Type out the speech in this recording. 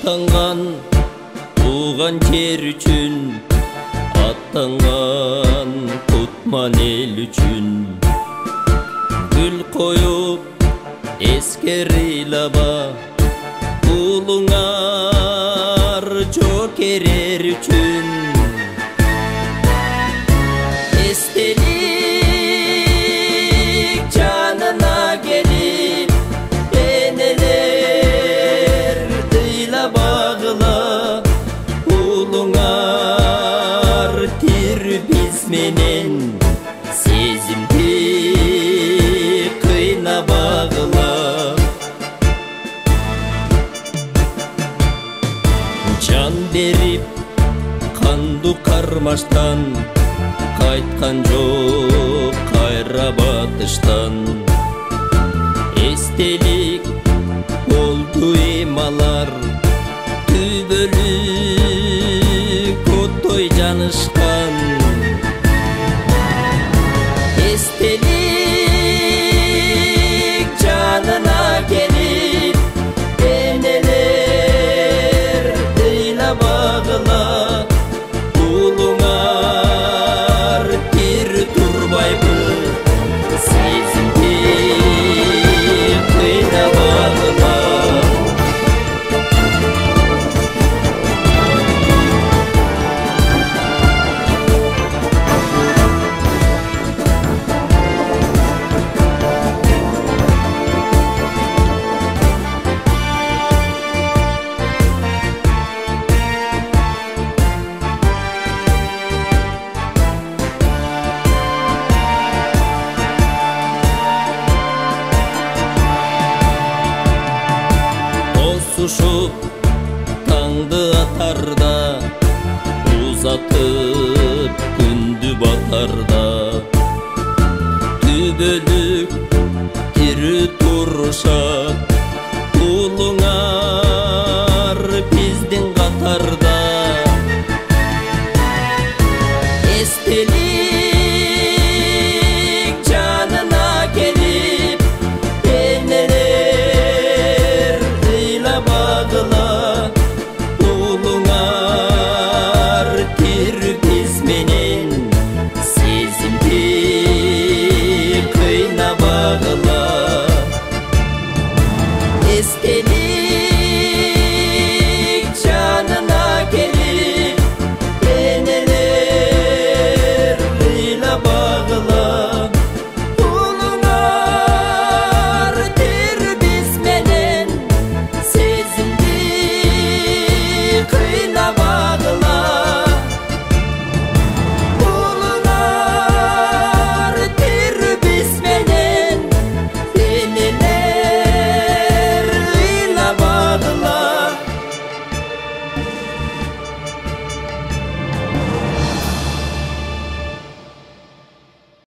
аттанган туган жер үчүн, аттанган кутман эл үчүн. Гүл коюп эскерилаба, уулуңар жок эрер үчүн. Эстелик жанына келип, энелер тыйлабагыла, уулуңар тирүү биз менен сезимди кыйнабагыла. Жан берип канду кармаштан, кайткан жок кайра батыштан. Эстелик болду эмалар, түбөлүк оттой жанышкан. Эстелик жанына келип, энелер тыйлабагыла, уулуңар тирүү турбайбы, сезимди кыйнабагыла. Тосушуп таңды атарда, узатып күндү батарда, түбөлүк тирүү турушат,